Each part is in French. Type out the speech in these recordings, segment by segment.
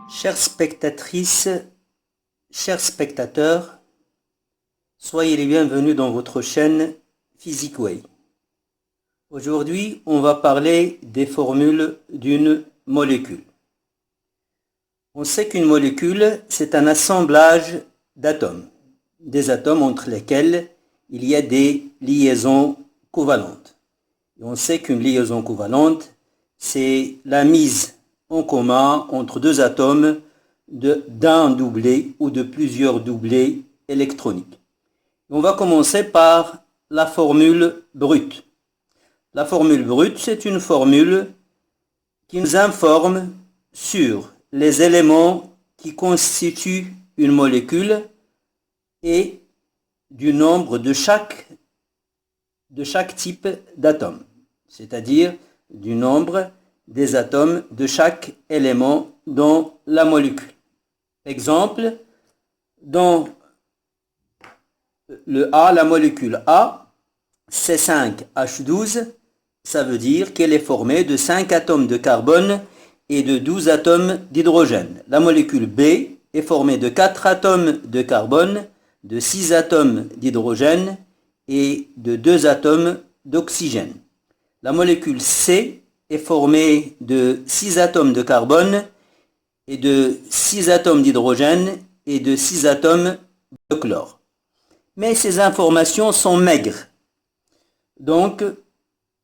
Chères spectatrices, chers spectateurs, soyez les bienvenus dans votre chaîne PhysicWay. Aujourd'hui, on va parler des formules d'une molécule. On sait qu'une molécule, c'est un assemblage d'atomes, des atomes entre lesquels il y a des liaisons covalentes. Et on sait qu'une liaison covalente, c'est la mise en commun entre deux atomes d'un doublé ou de plusieurs doublés électroniques. On va commencer par la formule brute. La formule brute, c'est une formule qui nous informe sur les éléments qui constituent une molécule et du nombre de chaque type d'atome, c'est-à-dire du nombre des atomes de chaque élément dans la molécule. Exemple, dans la molécule A, C5H12, ça veut dire qu'elle est formée de 5 atomes de carbone et de 12 atomes d'hydrogène. La molécule B est formée de 4 atomes de carbone, de 6 atomes d'hydrogène et de 2 atomes d'oxygène. La molécule C est formée de 6 atomes de carbone et de 6 atomes d'hydrogène et de 6 atomes de chlore. Mais ces informations sont maigres. Donc,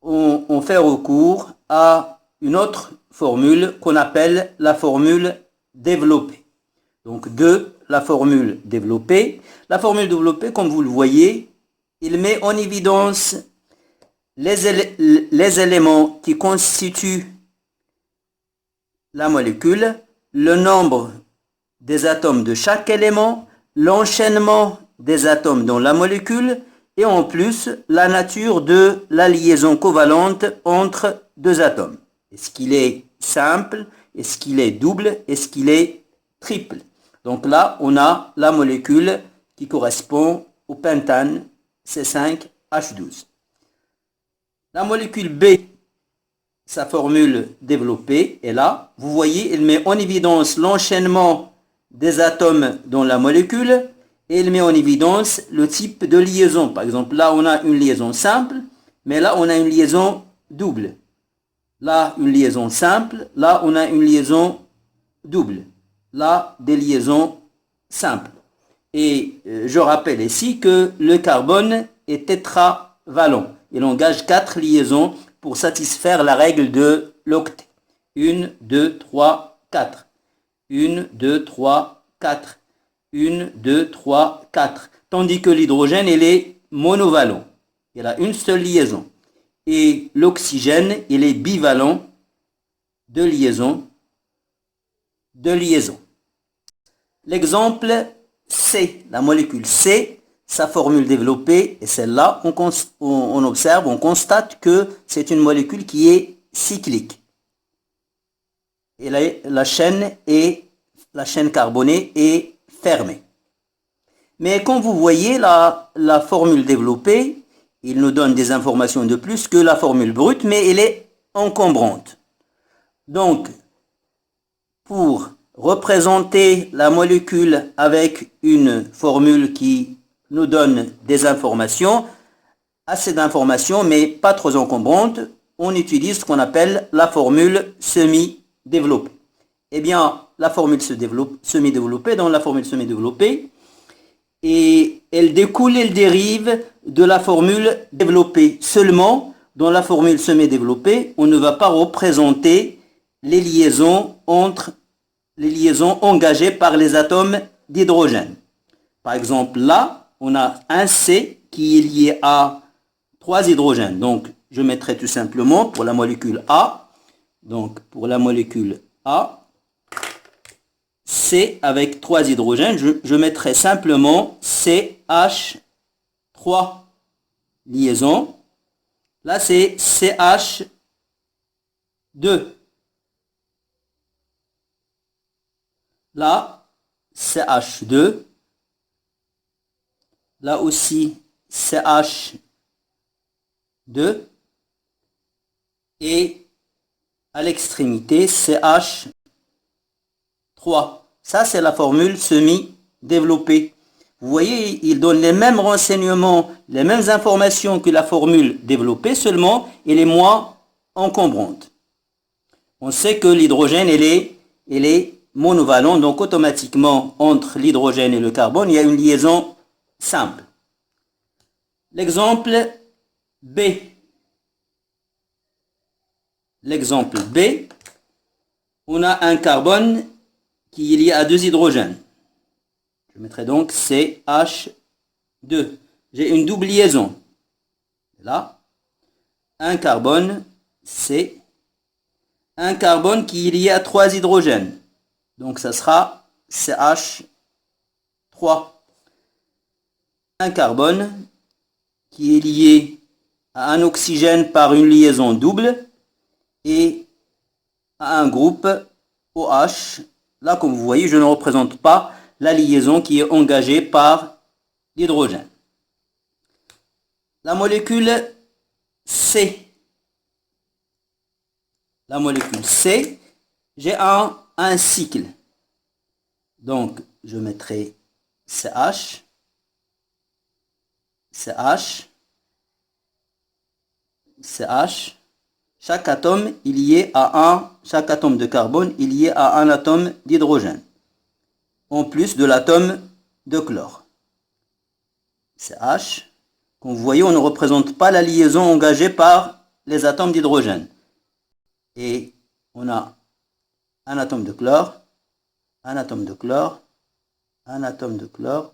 on fait recours à une autre formule qu'on appelle la formule développée. Donc, la formule développée. La formule développée, comme vous le voyez, il met en évidence les éléments qui constituent la molécule, le nombre des atomes de chaque élément, l'enchaînement des atomes dans la molécule et en plus la nature de la liaison covalente entre deux atomes. Est-ce qu'il est simple? Est-ce qu'il est double? Est-ce qu'il est triple? Donc là, on a la molécule qui correspond au pentane C5H12. La molécule B, sa formule développée est là. Vous voyez, elle met en évidence l'enchaînement des atomes dans la molécule et elle met en évidence le type de liaison. Par exemple, là, on a une liaison simple, mais là, on a une liaison double. Là, une liaison simple. Là, on a une liaison double. Là, des liaisons simples. Et je rappelle ici que le carbone est tétravalent. Il engage 4 liaisons pour satisfaire la règle de l'octet. 1, 2, 3, 4. 1, 2, 3, 4. 1, 2, 3, 4. Tandis que l'hydrogène, il est monovalent. Il a une seule liaison. Et l'oxygène, il est bivalent. 2 liaisons. 2 liaisons. L'exemple C, la molécule C, sa formule développée est celle-là. On observe, on constate que c'est une molécule qui est cyclique. Et la chaîne carbonée est fermée. Mais comme vous voyez, la formule développée, il nous donne des informations de plus que la formule brute, mais elle est encombrante. Donc, pour représenter la molécule avec une formule qui nous donne des informations, assez d'informations, mais pas trop encombrantes, on utilise ce qu'on appelle la formule semi-développée. Eh bien, la formule semi-développée, dans la formule semi-développée, et elle dérive de la formule développée. Seulement, dans la formule semi-développée, on ne va pas représenter les liaisons engagées par les atomes d'hydrogène. Par exemple, là, on a un C qui est lié à 3 hydrogènes. Donc, je mettrai tout simplement pour la molécule A, donc pour la molécule A, C avec 3 hydrogènes, je mettrai simplement CH3 liaison. Là, c'est CH2. Là, CH2. Là aussi, CH2. 2 et à l'extrémité CH3. Ça, c'est la formule semi-développée. Vous voyez, il donne les mêmes renseignements, les mêmes informations que la formule développée, seulement elle est moins encombrante. On sait que l'hydrogène, elle est monovalent, donc automatiquement, entre l'hydrogène et le carbone, il y a une liaison simple. L'exemple B. L'exemple B, on a un carbone qui est lié à deux hydrogènes. Je mettrai donc CH2. J'ai une double liaison. Là, un carbone, C. Un carbone qui est lié à trois hydrogènes. Donc, ça sera CH3. Un carbone qui est lié à un oxygène par une liaison double et à un groupe OH. Là, comme vous voyez, je ne représente pas la liaison qui est engagée par l'hydrogène. La molécule C. La molécule C, j'ai un cycle. Donc, je mettrai CH, CH, CH. Chaque atome est lié à chaque atome de carbone est lié à un atome d'hydrogène, en plus de l'atome de chlore. CH. Comme vous voyez, on ne représente pas la liaison engagée par les atomes d'hydrogène. Et on a un atome de chlore, un atome de chlore, un atome de chlore,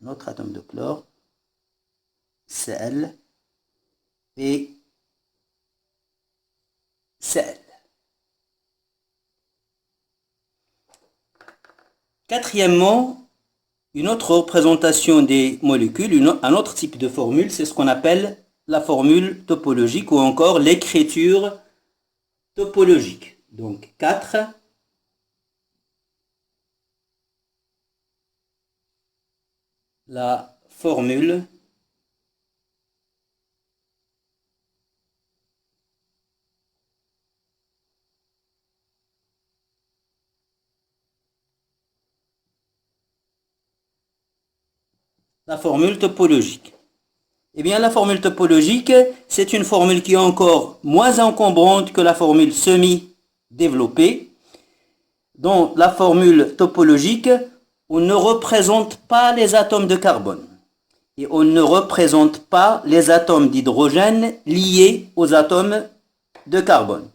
un autre atome de chlore, Cl et Cl. Quatrièmement, une autre représentation des molécules, un autre type de formule, c'est ce qu'on appelle la formule topologique ou encore l'écriture topologique. Donc 4. La formule topologique. Eh bien, la formule topologique, c'est une formule qui est encore moins encombrante que la formule semi-développée. Dans la formule topologique, on ne représente pas les atomes de carbone et on ne représente pas les atomes d'hydrogène liés aux atomes de carbone.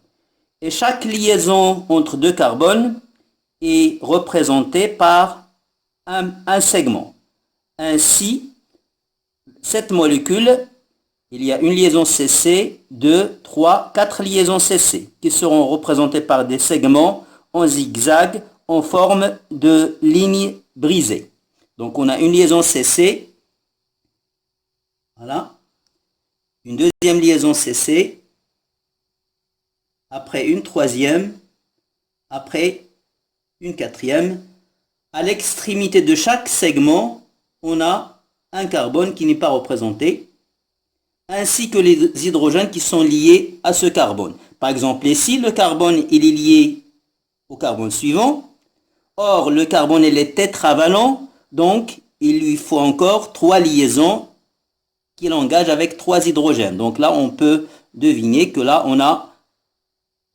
Et chaque liaison entre deux carbones est représentée par un segment. Ainsi, cette molécule, il y a une liaison CC, 2, 3, 4 liaisons CC qui seront représentées par des segments en zigzag en forme de ligne brisée. Donc on a une liaison CC, voilà, une deuxième liaison CC, après une troisième, après une quatrième. À l'extrémité de chaque segment, on a un carbone qui n'est pas représenté, ainsi que les hydrogènes qui sont liés à ce carbone. Par exemple, ici, le carbone il est lié au carbone suivant. Or, le carbone il est tétravalent, donc il lui faut encore 3 liaisons qu'il engage avec 3 hydrogènes. Donc là, on peut deviner que là, on a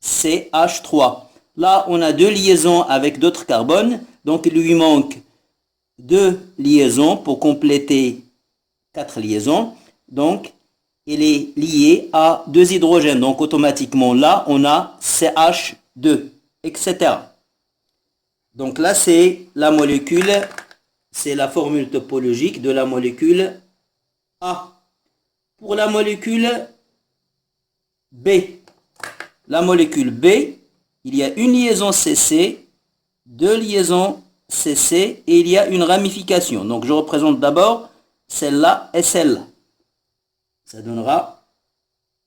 CH3. Là, on a 2 liaisons avec d'autres carbones, donc il lui manque 2 liaisons pour compléter 4 liaisons. Donc, il est lié à 2 hydrogènes. Donc, automatiquement, là, on a CH2, etc. Donc là, c'est la molécule, c'est la formule topologique de la molécule A. Pour la molécule B, la molécule B, il y a une liaison CC, 2 liaisons CC et il y a une ramification. Donc je représente d'abord celle-là et celle-là. Ça donnera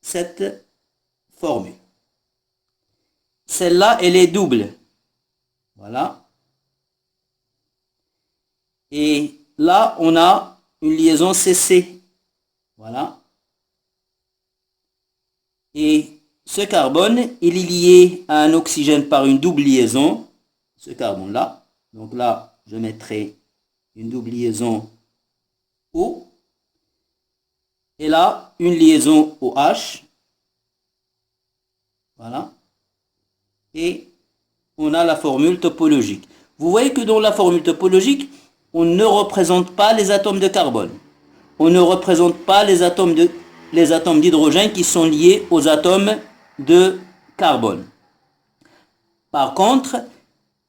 cette formule. Celle-là, elle est double. Voilà. Et là, on a une liaison CC. Voilà. Et ce carbone, il est lié à un oxygène par une double liaison, ce carbone-là. Donc là, je mettrai une double liaison O. Et là, une liaison OH. Voilà. Et on a la formule topologique. Vous voyez que dans la formule topologique, on ne représente pas les atomes de carbone. On ne représente pas les atomes d'hydrogène qui sont liés aux atomes de carbone. Par contre,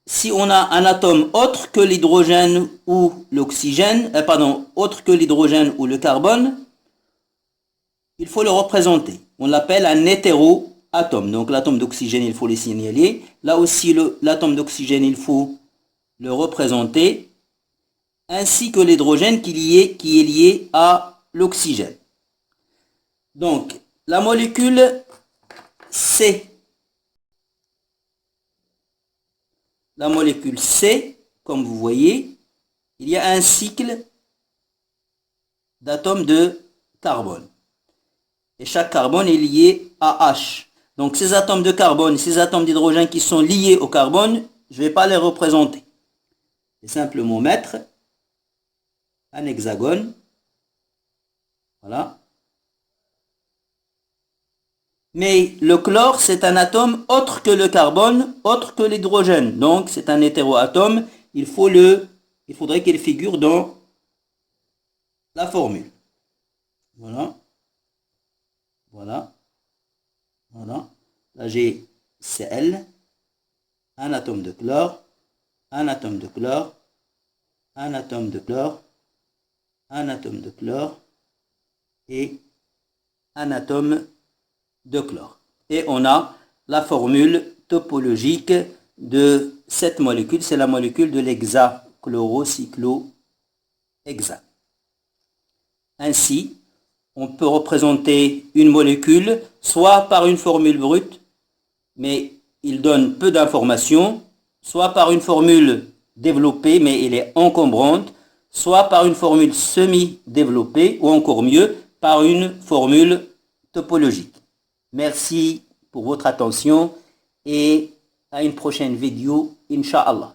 si on a un atome autre que l'hydrogène ou l'oxygène, autre que l'hydrogène ou le carbone, il faut le représenter. On l'appelle un hétéroatome. Donc l'atome d'oxygène, il faut le signaler. Là aussi, l'atome d'oxygène, il faut le représenter, ainsi que l'hydrogène qui est lié à l'oxygène. Donc, la molécule C. La molécule C, comme vous voyez, il y a un cycle d'atomes de carbone. Et chaque carbone est lié à H. Donc ces atomes de carbone, ces atomes d'hydrogène qui sont liés au carbone, je ne vais pas les représenter. Je vais simplement mettre un hexagone. Voilà. Mais le chlore, c'est un atome autre que le carbone, autre que l'hydrogène. Donc c'est un hétéroatome. Il faudrait qu'il figure dans la formule. Voilà. Voilà. Voilà. Là, j'ai Cl, un atome de chlore, un atome de chlore, un atome de chlore, un atome de chlore et un atome de chlore. Et on a la formule topologique de cette molécule. C'est la molécule de l'hexachlorocyclohexane. Ainsi, on peut représenter une molécule soit par une formule brute, mais il donne peu d'informations, soit par une formule développée, mais elle est encombrante, soit par une formule semi-développée, ou encore mieux, par une formule topologique. Merci pour votre attention et à une prochaine vidéo, Inch'Allah.